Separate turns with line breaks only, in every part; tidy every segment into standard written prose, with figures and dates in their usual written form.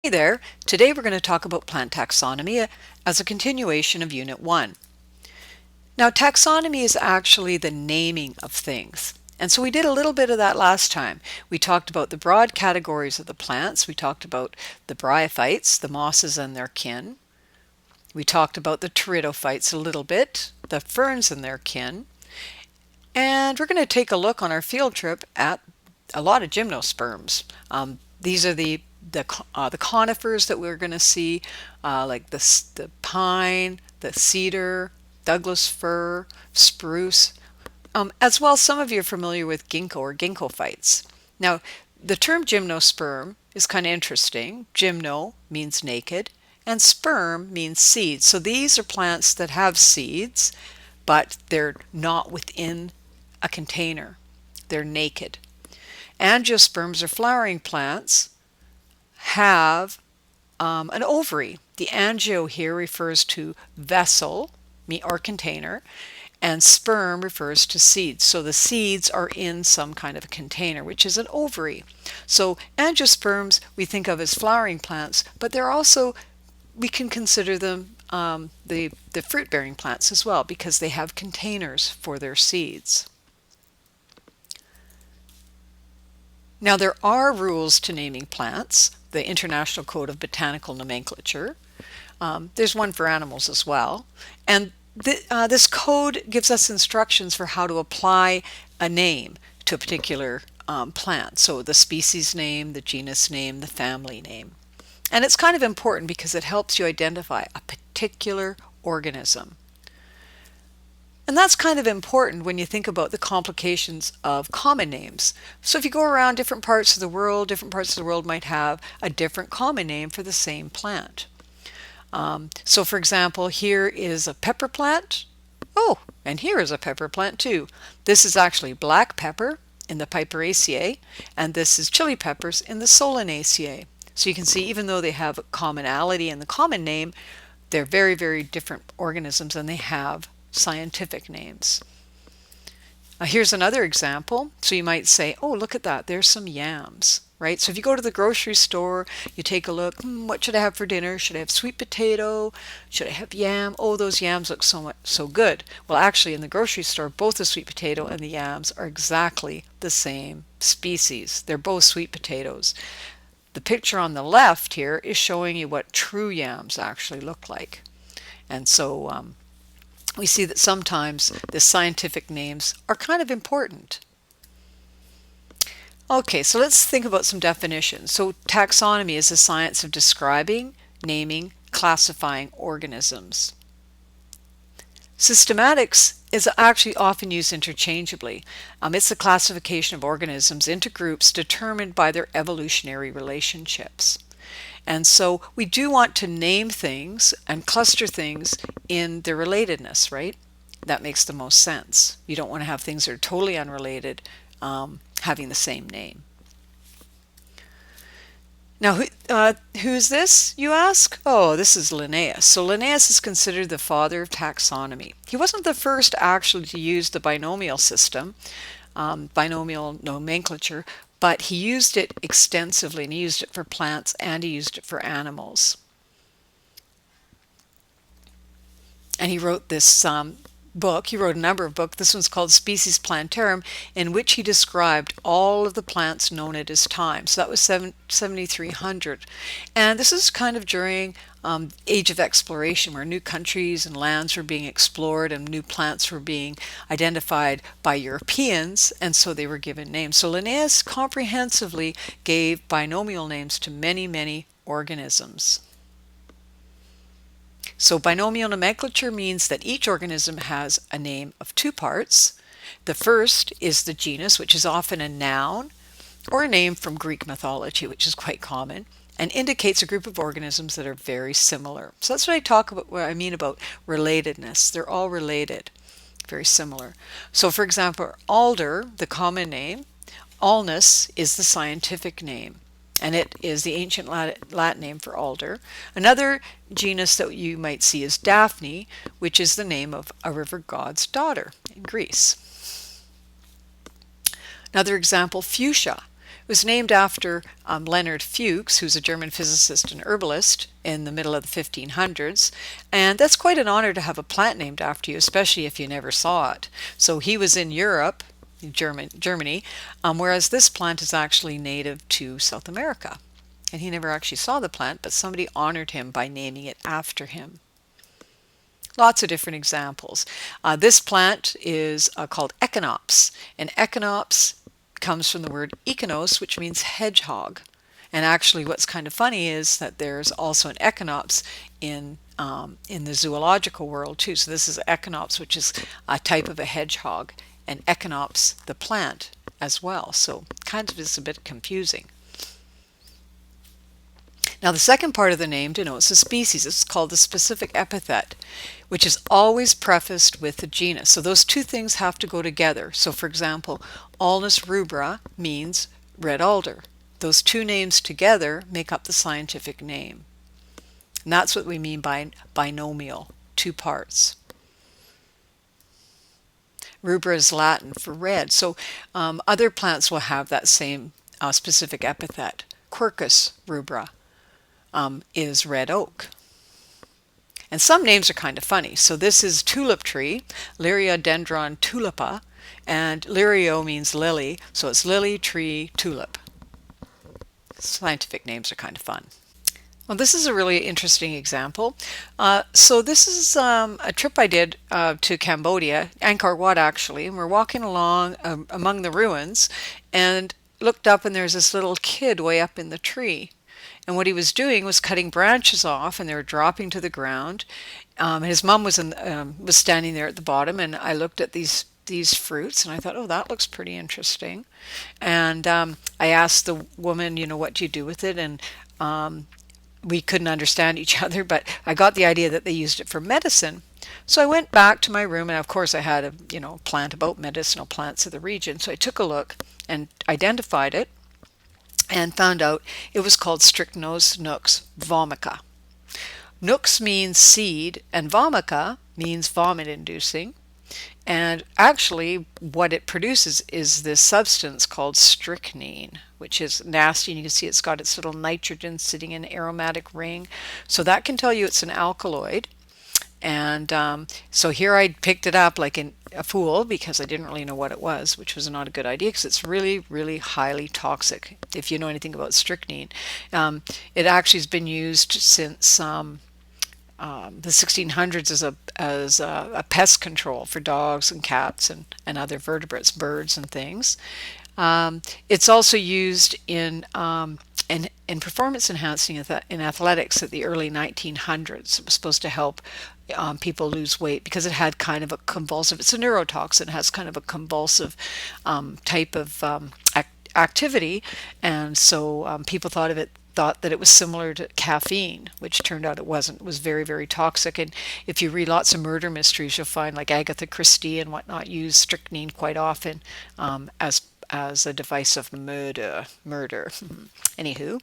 Hey there, today we're going to talk about plant taxonomy as a continuation of Unit 1. Now, taxonomy is actually the naming of things. And so we did a little bit of that last time. We talked about the broad categories of the plants. We talked about the bryophytes, the mosses and their kin. We talked about the pteridophytes a little bit, the ferns and their kin. And we're going to take a look on our field trip at a lot of gymnosperms. These are the conifers that we're going to see, like the pine, the cedar, Douglas fir, spruce, as well. Some of you are familiar with ginkgo or ginkgophytes. Now, the term gymnosperm is kind of interesting. Gymno means naked, and sperm means seeds. So these are plants that have seeds, but they're not within a container. They're naked. Angiosperms, or flowering plants, have an ovary. The angio here refers to vessel or container, and sperm refers to seeds. So the seeds are in some kind of a container, which is an ovary. So angiosperms we think of as flowering plants, but they're also, we can consider them the fruit-bearing plants as well, because they have containers for their seeds. Now, there are rules to naming plants, the International Code of Botanical Nomenclature. There's one for animals as well. And this code gives us instructions for how to apply a name to a particular plant. So the species name, the genus name, the family name. And it's kind of important because it helps you identify a particular organism. And that's kind of important when you think about the complications of common names. So if you go around different parts of the world might have a different common name for the same plant. So for example, here is a pepper plant. Oh, and here is a pepper plant too. This is actually black pepper in the Piperaceae, and this is chili peppers in the Solanaceae. So you can see, even though they have a commonality in the common name, they're very, very different organisms, and they have scientific names. Here's another example. So you might say, oh, look at that, there's some yams, right? So if you go to the grocery store, you take a look, what should I have for dinner? Should I have sweet potato? Should I have yam? Oh, those yams look so good. Well, actually, in the grocery store, both the sweet potato and the yams are exactly the same species. They're both sweet potatoes. The picture on the left here is showing you what true yams actually look like. And so we see that sometimes the scientific names are kind of important. Okay, so let's think about some definitions. So taxonomy is the science of describing, naming, classifying organisms. Systematics is actually often used interchangeably. It's the classification of organisms into groups determined by their evolutionary relationships. And so we do want to name things and cluster things in their relatedness, right? That makes the most sense. You don't want to have things that are totally unrelated having the same name. Now, who's this, you ask? Oh, this is Linnaeus. So Linnaeus is considered the father of taxonomy. He wasn't the first actually to use the binomial system, binomial nomenclature, but he used it extensively, and he used it for plants and he used it for animals. And he wrote this book. He wrote a number of books. This one's called Species Plantarum, in which he described all of the plants known at his time. So that was 7300. And this is kind of during age of exploration, where new countries and lands were being explored and new plants were being identified by Europeans, and so they were given names. So Linnaeus comprehensively gave binomial names to many, many organisms. So binomial nomenclature means that each organism has a name of two parts. The first is the genus, which is often a noun or a name from Greek mythology, which is quite common, and indicates a group of organisms that are very similar. So that's what I mean about relatedness. They're all related, very similar. So for example, alder, the common name, alnus is the scientific name, and it is the ancient Latin name for alder. Another genus that you might see is Daphne, which is the name of a river god's daughter in Greece. Another example, fuchsia. It was named after Leonard Fuchs, who's a German physicist and herbalist in the middle of the 1500s. And that's quite an honor to have a plant named after you, especially if you never saw it. So he was in Europe, Germany, whereas this plant is actually native to South America. And he never actually saw the plant, but somebody honored him by naming it after him. Lots of different examples. This plant is called Echinops, and Echinops comes from the word echinos, which means hedgehog. And actually, what's kind of funny is that there's also an echinops in the zoological world too. So this is Echinops, which is a type of a hedgehog, and Echinops, the plant, as well. So kind of is a bit confusing. Now the second part of the name denotes a species. It's called the specific epithet, which is always prefaced with the genus. So those two things have to go together. So for example, Alnus rubra means red alder. Those two names together make up the scientific name. And that's what we mean by binomial, two parts. Rubra is Latin for red. So other plants will have that same specific epithet. Quercus rubra is red oak. And some names are kind of funny. So this is tulip tree, Liriodendron tulipa, and lirio means lily, so it's lily tree tulip. Scientific names are kind of fun. Well, this is a really interesting example. So this is a trip I did to Cambodia, Angkor Wat actually, and we're walking along among the ruins and looked up and there's this little kid way up in the tree. And what he was doing was cutting branches off, and they were dropping to the ground. His mom was standing there at the bottom, and I looked at these fruits, and I thought, oh, that looks pretty interesting. And I asked the woman, what do you do with it? And we couldn't understand each other, but I got the idea that they used it for medicine. So I went back to my room, and of course I had a plant about medicinal plants of the region. So I took a look and identified it, and found out it was called Strychnos nux vomica. Nux means seed, and vomica means vomit-inducing. And actually, what it produces is this substance called strychnine, which is nasty. And you can see it's got its little nitrogen sitting in an aromatic ring. So that can tell you it's an alkaloid. And so here I picked it up like a fool because I didn't really know what it was, which was not a good idea because it's really, really highly toxic. If you know anything about strychnine, it actually has been used since the 1600s as a pest control for dogs and cats and other vertebrates, birds and things. It's also used in performance enhancing in athletics at the early 1900s. It was supposed to help people lose weight because it had kind of a convulsive, it's a neurotoxin, it has kind of a convulsive type of activity, and so people thought that it was similar to caffeine, which turned out it wasn't. It was very, very toxic. And if you read lots of murder mysteries, you'll find like Agatha Christie and whatnot use strychnine quite often as a device of murder. Anywho,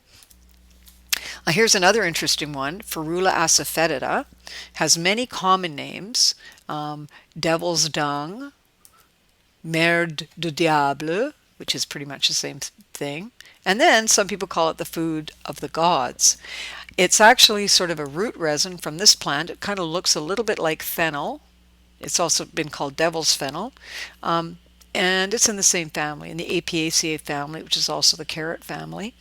here's another interesting one. Ferula asafoetida has many common names. Devil's dung, merde de diable, which is pretty much the same thing. And then some people call it the food of the gods. It's actually sort of a root resin from this plant. It kind of looks a little bit like fennel. It's also been called devil's fennel. And it's in the same family, in the Apiaceae family, which is also the carrot family.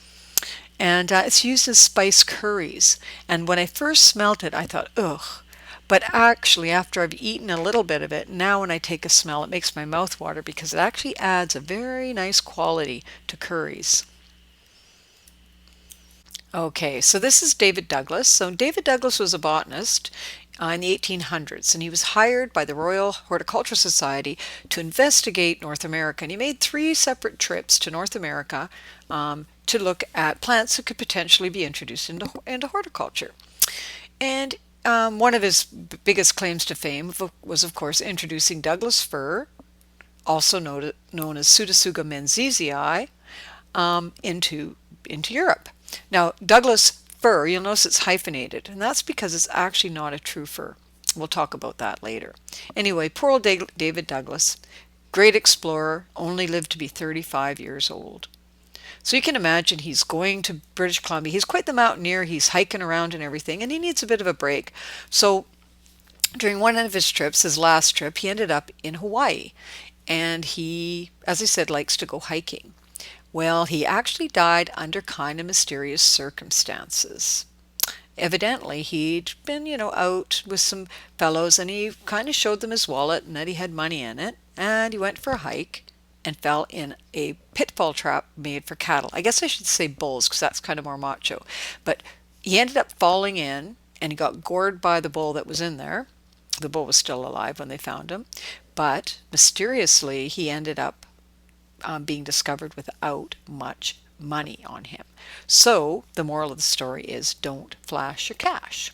And it's used as spice curries. And when I first smelt it, I thought, ugh. But actually, after I've eaten a little bit of it, now when I take a smell, it makes my mouth water because it actually adds a very nice quality to curries. Okay, so this is David Douglas. So David Douglas was a botanist in the 1800s, and he was hired by the Royal Horticultural Society to investigate North America. And he made 3 separate trips to North America to look at plants that could potentially be introduced into horticulture. And one of his biggest claims to fame was, of course, introducing Douglas fir, also known as Pseudotsuga menziesii, into Europe. Now, Douglas fir, you'll notice it's hyphenated, and that's because it's actually not a true fir. We'll talk about that later. Anyway, poor old David Douglas, great explorer, only lived to be 35 years old. So you can imagine he's going to British Columbia. He's quite the mountaineer. He's hiking around and everything, and he needs a bit of a break. So during one of his trips, his last trip, he ended up in Hawaii. And he, as I said, likes to go hiking. Well, he actually died under kind of mysterious circumstances. Evidently, he'd been, out with some fellows and he kind of showed them his wallet and that he had money in it. And he went for a hike and fell in a pitfall trap made for cattle. I guess I should say bulls because that's kind of more macho. But he ended up falling in and he got gored by the bull that was in there. The bull was still alive when they found him. But mysteriously, he ended up being discovered without much money on him. So the moral of the story is don't flash your cash.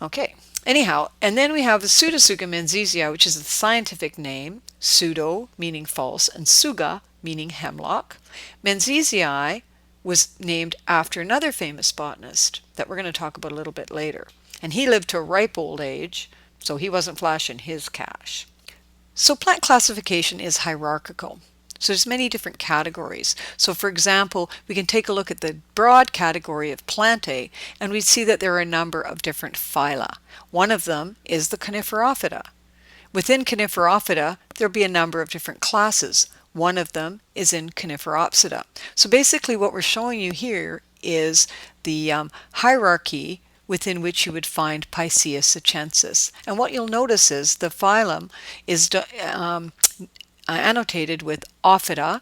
Okay, anyhow, and then we have the Pseudotsuga menziesii, which is the scientific name, pseudo meaning false, and suga meaning hemlock. Menziesii was named after another famous botanist that we're going to talk about a little bit later. And he lived to a ripe old age, so he wasn't flashing his cash. So plant classification is hierarchical. So there's many different categories. So for example, we can take a look at the broad category of Plantae, and we see that there are a number of different phyla. One of them is the Coniferophyta. Within Coniferophyta, there'll be a number of different classes. One of them is in Coniferopsida. So basically what we're showing you here is the hierarchy within which you would find Picea sitchensis. And what you'll notice is the phylum is annotated with Ophyta,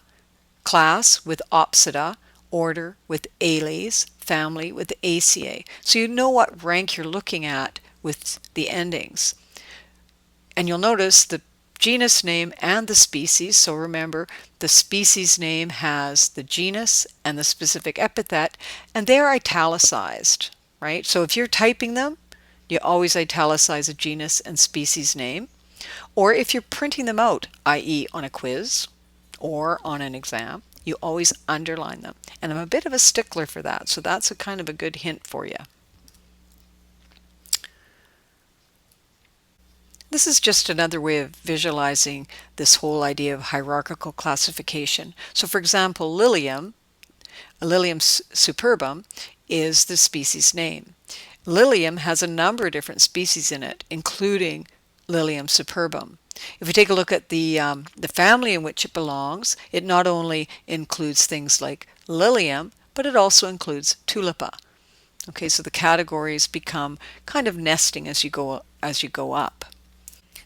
class with Opsida, order with Ales, family with Acaea. So you know what rank you're looking at with the endings. And you'll notice the genus name and the species. So remember, the species name has the genus and the specific epithet, and they're italicized, right? So if you're typing them, you always italicize a genus and species name. Or if you're printing them out, i.e. on a quiz or on an exam, you always underline them. And I'm a bit of a stickler for that, so that's a kind of a good hint for you. This is just another way of visualizing this whole idea of hierarchical classification. So for example, Lilium superbum, is the species name. Lilium has a number of different species in it, including Lilium superbum. If we take a look at the family in which it belongs, it not only includes things like Lilium, but it also includes Tulipa. Okay, so the categories become kind of nesting as you go up.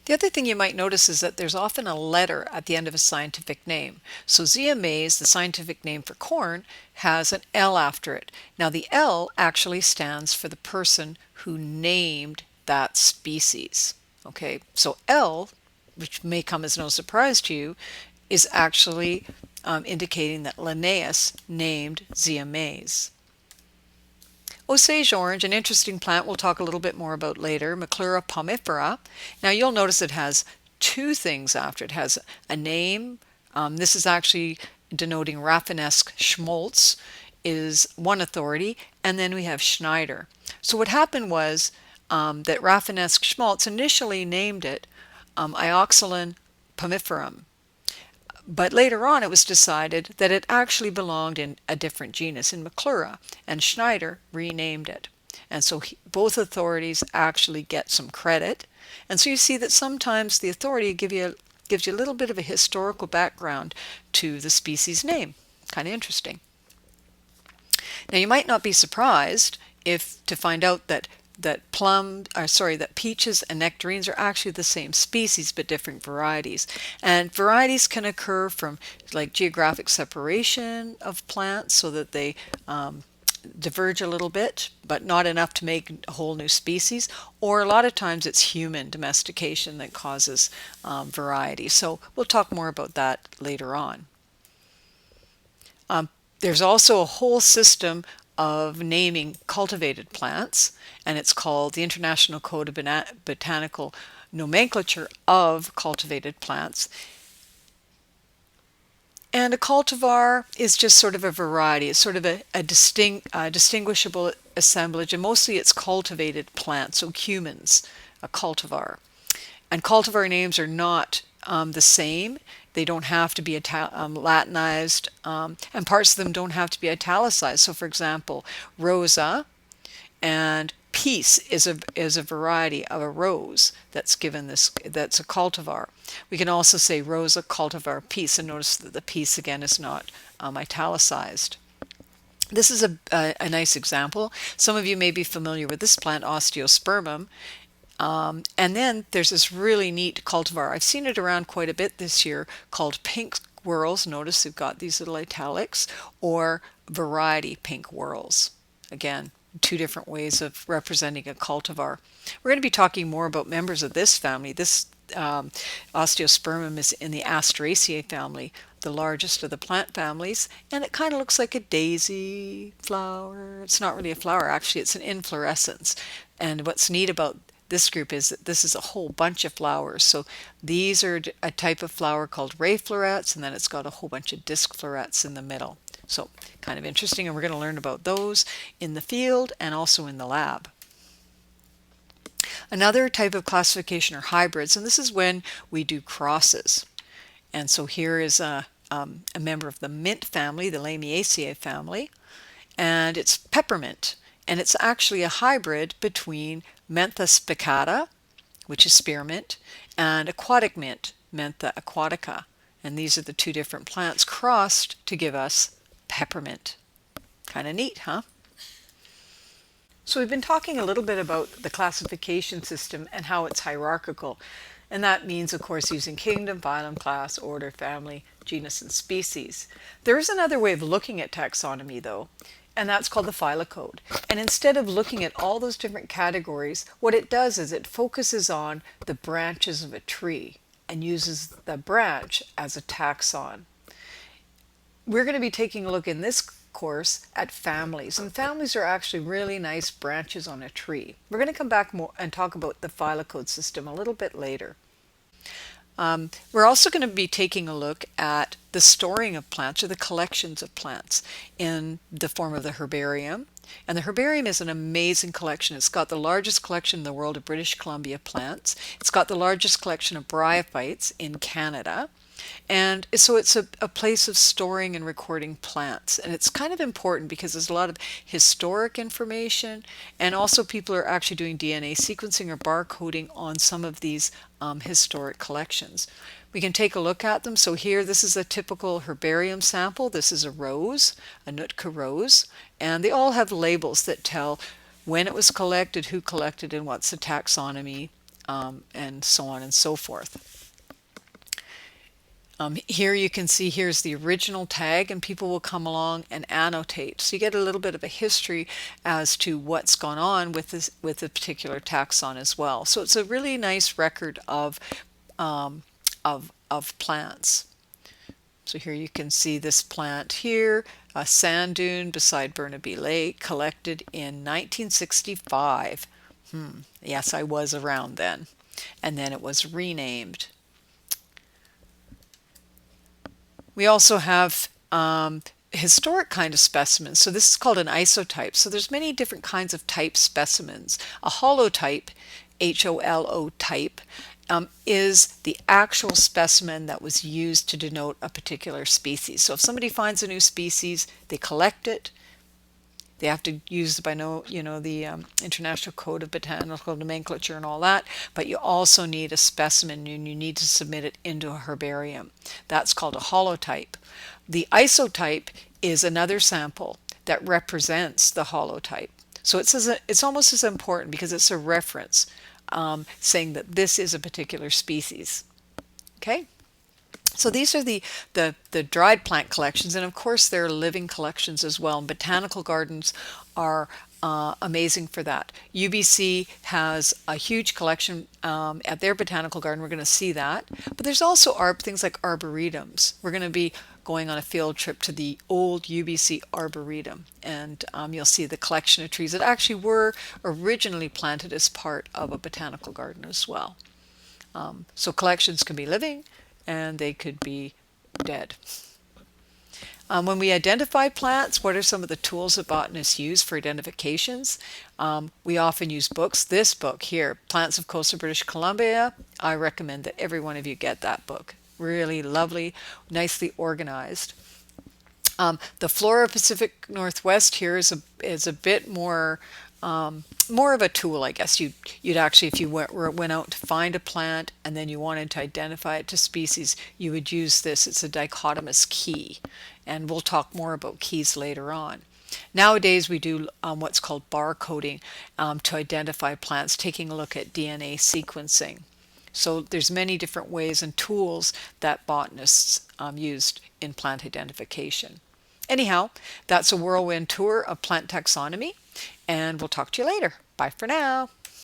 The other thing you might notice is that there's often a letter at the end of a scientific name. So Zea mays, the scientific name for corn, has an L after it. Now the L actually stands for the person who named that species. Okay, so L, which may come as no surprise to you, is actually indicating that Linnaeus named Zea mays. Osage orange, an interesting plant we'll talk a little bit more about later, Maclura pomifera. Now you'll notice it has two things after it. It has a name. This is actually denoting Rafinesque Schmaltz is one authority, and then we have Schneider. So what happened was that Rafinesque Schmaltz initially named it Ioxylon pomiferum. But later on it was decided that it actually belonged in a different genus, in Maclura, and Schneider renamed it. And so both authorities actually get some credit. And so you see that sometimes the authority gives you a little bit of a historical background to the species name. Kind of interesting. Now you might not be surprised to find out that peaches and nectarines are actually the same species but different varieties. And varieties can occur from like geographic separation of plants so that they diverge a little bit, but not enough to make a whole new species. Or a lot of times it's human domestication that causes variety. So we'll talk more about that later on. There's also a whole system of naming cultivated plants, and it's called the International Code of Botanical Nomenclature of Cultivated Plants. And a cultivar is just sort of a variety. It's sort of a distinguishable assemblage, and mostly it's cultivated plants, so cumins, a cultivar. And cultivar names are not the same. They don't have to be Latinized, and parts of them don't have to be italicized. So, for example, rosa and peace is a variety of a rose that's given this, that's a cultivar. We can also say rosa cultivar peace, and notice that the peace again is not italicized. This is a nice example. Some of you may be familiar with this plant, Osteospermum. And then there's this really neat cultivar. I've seen it around quite a bit this year called pink whorls. Notice they've got these little italics, or variety pink whorls. Again, two different ways of representing a cultivar. We're going to be talking more about members of this family. This Osteospermum is in the Asteraceae family, the largest of the plant families, and it kind of looks like a daisy flower. It's not really a flower, actually, it's an inflorescence. And what's neat about this group is that this is a whole bunch of flowers. So these are a type of flower called ray florets, and then it's got a whole bunch of disc florets in the middle. So kind of interesting, and we're going to learn about those in the field and also in the lab. Another type of classification are hybrids, and this is when we do crosses. And so here is a member of the mint family, the Lamiaceae family, and it's peppermint. And it's actually a hybrid between Mentha spicata, which is spearmint, and aquatic mint, Mentha aquatica. And these are the two different plants crossed to give us peppermint. Kind of neat, huh? So we've been talking a little bit about the classification system and how it's hierarchical. And that means, of course, using kingdom, phylum, class, order, family, genus, and species. There is another way of looking at taxonomy, though, and that's called the phyllocode. And instead of looking at all those different categories, what it does is it focuses on the branches of a tree and uses the branch as a taxon. We're going to be taking a look in this course at families, and families are actually really nice branches on a tree. We're going to come back more and talk about the phyllocode system a little bit later. We're also going to be taking a look at the storing of plants, or the collections of plants, in the form of the herbarium. And the herbarium is an amazing collection. It's got the largest collection in the world of British Columbia plants. It's got the largest collection of bryophytes in Canada. And so it's a place of storing and recording plants. And it's kind of important because there's a lot of historic information, and also people are actually doing DNA sequencing or barcoding on some of these historic collections. We can take a look at them. So here, this is a typical herbarium sample. This is a rose, a Nootka rose, and they all have labels that tell when it was collected, who collected, and what's the taxonomy, and so on and so forth. Here you can see here's the original tag, and people will come along and annotate. So you get a little bit of a history as to what's gone on with this, with a particular taxon as well. So it's a really nice record of plants. So here you can see this plant here, a sand dune beside Burnaby Lake, collected in 1965. Yes, I was around then. And then it was renamed. We also have historic kind of specimens. So this is called an isotype. So there's many different kinds of type specimens. A holotype, H-O-L-O type, is the actual specimen that was used to denote a particular species. So if somebody finds a new species, they collect it. They have to use the International Code of Botanical Nomenclature and all that, but you also need a specimen, and you need to submit it into a herbarium. That's called a holotype. The isotype is another sample that represents the holotype. So it's almost as important because it's a reference saying that this is a particular species. Okay? So these are the dried plant collections, and of course there are living collections as well, and botanical gardens are amazing for that. UBC has a huge collection at their botanical garden. We're going to see that. But there's also things like arboretums. We're going to be going on a field trip to the old UBC Arboretum, and you'll see the collection of trees that actually were originally planted as part of a botanical garden as well. So collections can be living, and they could be dead. When we identify plants, what are some of the tools that botanists use for identifications? We often use books. This book here, Plants of Coastal British Columbia, I recommend that every one of you get that book. really lovely, nicely organized. The Flora Pacific Northwest here is a bit more of a tool, I guess. You'd actually, if you went out to find a plant and then you wanted to identify it to species, you would use this. It's a dichotomous key, and we'll talk more about keys later on. Nowadays, we do what's called barcoding to identify plants, taking a look at DNA sequencing. So there's many different ways and tools that botanists used in plant identification. Anyhow, that's a whirlwind tour of plant taxonomy, and we'll talk to you later. Bye for now.